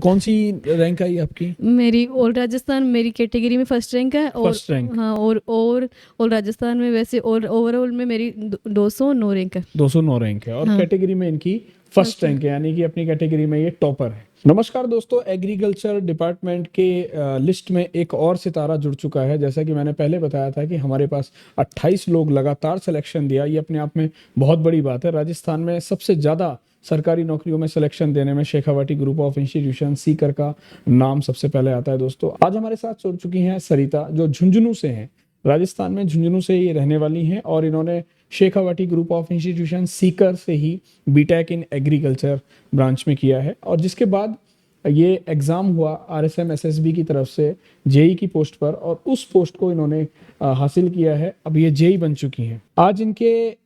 कौन सी रैंक आई आपकी? मेरी ऑल राजस्थान मेरी कैटेगरी में फर्स्ट रैंक है। और फर्स्ट रैंक। हाँ, और ऑल राजस्थान में वैसे और ओवरऑल में मेरी 209 रैंक है। 209 रैंक है और हाँ। कैटेगरी में इनकी फर्स्ट फर्स्ट रैंक है, यानी कि अपनी कैटेगरी में ये टॉपर है। नमस्कार दोस्तों, एग्रीकल्चर डिपार्टमेंट के लिस्ट में एक और सितारा जुड़ चुका है। जैसा कि मैंने पहले बताया था कि हमारे पास 28 लोग लगातार सिलेक्शन दिया, ये अपने आप में बहुत बड़ी बात है। राजस्थान में सबसे ज़्यादा सरकारी नौकरियों में सिलेक्शन देने में Shekhawati group of institution Sikar का नाम सबसे पहले आता है। दोस्तों आज हमारे साथ जुड़ चुकी हैं सरिता, जो झुंझुनू से हैं। राजस्थान में झुंझुनू से ये रहने वाली हैं और इन्होंने Shekhawati group of institution Sikar से ही बीटेक इन एग्रीकल्चर ब्रांच में किया है और जिसके बाद ये एग्ज़ाम हुआ आरएसएम एसएसबी की तरफ से जेई की पोस्ट पर और उस पोस्ट को इन्होंने हासिल किया है। अब ये जेई बन चुकी हैं। आज इनके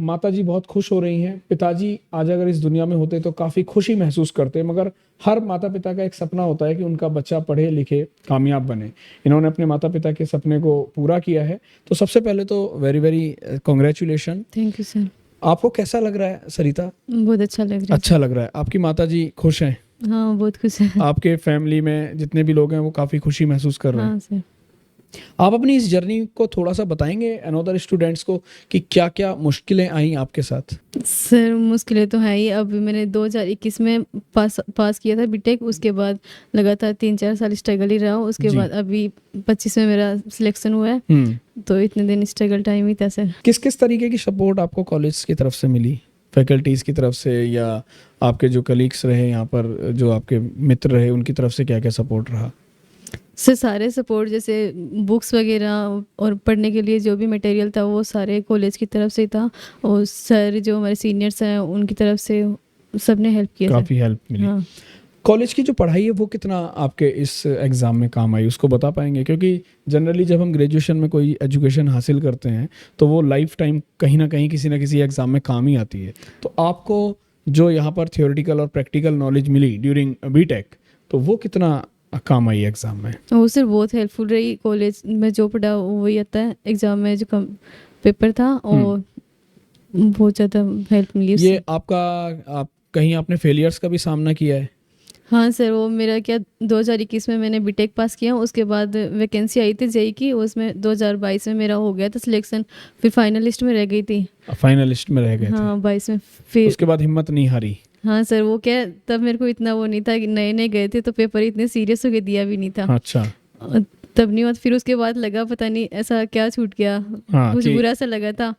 माताजी बहुत खुश हो रही हैं। पिताजी आज अगर इस दुनिया में होते तो काफ़ी खुशी महसूस करते, मगर हर माता पिता का एक सपना होता है कि उनका बच्चा पढ़े लिखे कामयाब बने। इन्होंने अपने माता पिता के सपने को पूरा किया है। तो सबसे पहले तो very very congratulation. Thank you sir. आपको कैसा लग रहा है सरिता? बहुत अच्छा लग रहा है। अच्छा लग रहा है। आपकी माताजी खुश हैं? हाँ, बहुत खुश है। आपके फैमिली में जितने भी लोग हैं वो काफ़ी खुशी महसूस कर रहे हैं। हाँ सर। आप अपनी इस जर्नी को थोड़ा सा बताएंगे अनदर स्टूडेंट्स को कि क्या क्या मुश्किलें आई आपके साथ? सर मुश्किलें तो है ही। अभी मैंने 2021 में पास किया था बीटेक। उसके बाद लगातार 3-4 साल स्ट्रगल ही रहा। उसके जी। बाद अभी 25 में मेरा सिलेक्शन हुआ है। तो इतने दिन स्ट्रगल टाइम ही था सर। किस किस तरीके की सपोर्ट आपको कॉलेज की तरफ से मिली? फैकल्टीज़ की तरफ से या आपके जो कलीग्स रहे यहाँ पर, जो आपके मित्र रहे, उनकी तरफ से क्या क्या सपोर्ट रहा? सर सारे सपोर्ट, जैसे बुक्स वगैरह और पढ़ने के लिए जो भी मटेरियल था वो सारे कॉलेज की तरफ से था। और सर जो हमारे सीनियर्स हैं उनकी तरफ से सबने हेल्प किया सर। काफ़ी हेल्प मिली। हाँ। कॉलेज की जो पढ़ाई है वो कितना आपके इस एग्ज़ाम में काम आई, उसको बता पाएंगे? क्योंकि जनरली जब हम ग्रेजुएशन में कोई एजुकेशन हासिल करते हैं तो वो लाइफ टाइम कहीं ना कहीं किसी ना किसी एग्ज़ाम में काम ही आती है। तो आपको जो यहाँ पर थियोरेटिकल और प्रैक्टिकल नॉलेज मिली ड्यूरिंग बीटेक, तो वो कितना काम आई एग्ज़ाम में? वो सर बहुत हेल्पफुल रही। कॉलेज में जो पढ़ा वही आता है एग्ज़ाम में, जो कम पेपर था और बहुत ज़्यादा हेल्प मिली उससे। ये आप कहीं आपने फेलियर्स का भी सामना किया है? हाँ सर, वो मेरा क्या 2021 में मैंने बीटेक पास किया। उसके बाद वैकेंसी आई थी जेई की, उसमें 2022 में मेरा हो गया था सिलेक्शन। फिर फाइनलिस्ट में रह गई थी। फाइनलिस्ट में रह गए थे? हाँ 22 में। फिर उसके बाद हिम्मत नहीं हारी? हाँ सर, वो क्या तब मेरे को इतना वो नहीं था कि नए नए गए थे तो पेपर इतने सीरियस होके दिया भी नहीं था। अच्छा। तब नहीं हुआ। फिर उसके बाद लगा पता नहीं ऐसा क्या छूट गया। हाँ, कुछ कि बुरा सा लगा था,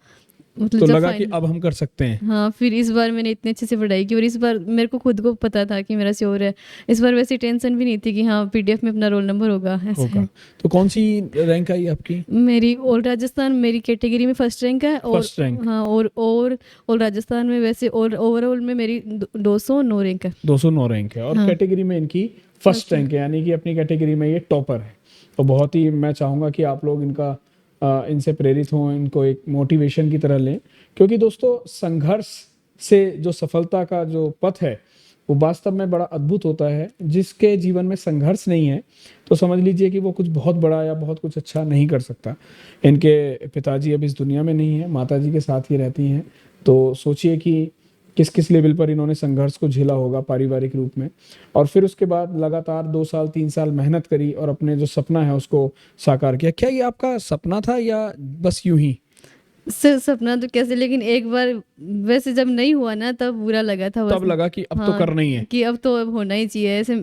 मतलब तो जब लगा कि अब हम कर सकते हैं। हाँ, फिर इस बार मैंने इतने अच्छे से पढ़ाई की और इस बार मेरे को खुद को पता था कि मेरा श्योर है। इस बार वैसी टेंशन भी नहीं थी कि हाँ पीडीएफ में अपना रोल नंबर होगा, ऐसा होगा। है। तो कौन सी रैंक आई आपकी? मेरी ऑल राजस्थान मेरी कैटेगरी में फर्स्ट रैंक है। और फर्स्ट रैंक। हाँ, और ऑल राजस्थान में वैसे और ओवरऑल में मेरी 209 रैंक है। 209 रैंक है और हाँ। कैटेगरी में इनकी फर्स्ट रैंक है, यानी कि अपनी कैटेगरी में ये टॉपर है। तो बहुत ही मैं चाहूँगा कि आप लोग इनसे प्रेरित हों, इनको एक मोटिवेशन की तरह लें, क्योंकि दोस्तों संघर्ष से जो सफलता का जो पथ है वो वास्तव में बड़ा अद्भुत होता है। जिसके जीवन में संघर्ष नहीं है तो समझ लीजिए कि वो कुछ बहुत बड़ा या बहुत कुछ अच्छा नहीं कर सकता। इनके पिताजी अब इस दुनिया में नहीं है, माताजी के साथ ही रहती हैं। तो सोचिए कि किस किस लेवल पर इन्होंने संघर्ष को झेला होगा पारिवारिक रूप में, और फिर उसके बाद लगातार 2 साल 3 साल मेहनत करी और अपने जो सपना है उसको साकार किया। क्या ये आपका सपना था या बस यूं ही? सर सपना तो कैसे, लेकिन एक बार वैसे जब नहीं हुआ ना तब बुरा लगा था। तब लगा कि अब तो करना ही है, कि अब तो अब होना ही चाहिए। ऐसे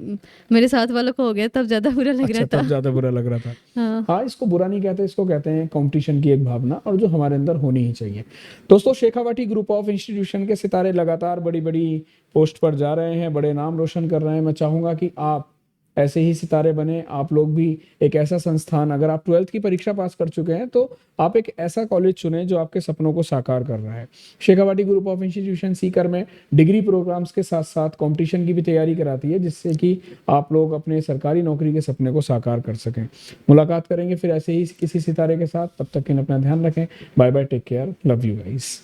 मेरे साथ वालों को हो गया तब ज़्यादा बुरा लग रहा था। तब ज़्यादा बुरा लग रहा था। हाँ। हाँ, इसको बुरा नहीं कहते, इसको कहते हैं कंपटीशन की एक भावना, और जो हमारे अंदर होनी ही चाहिए। दोस्तों शेखावाटी ग्रुप ऑफ इंस्टीट्यूशन के सितारे लगातार बड़ी बड़ी पोस्ट पर जा रहे हैं, बड़े नाम रोशन कर रहे हैं। मैं चाहूँगा कि आप ऐसे ही सितारे बने। आप लोग भी एक ऐसा संस्थान, अगर आप 12th की परीक्षा पास कर चुके हैं तो आप एक ऐसा कॉलेज चुनें जो आपके सपनों को साकार कर रहा है। Shekhawati group of institution Sikar में डिग्री प्रोग्राम्स के साथ साथ कंपटीशन की भी तैयारी कराती है, जिससे कि आप लोग अपने सरकारी नौकरी के सपने को साकार कर सकें। मुलाकात करेंगे फिर ऐसे ही किसी सितारे के साथ। तब तक के लिए अपना ध्यान रखें। Bye bye, take care, love you guys.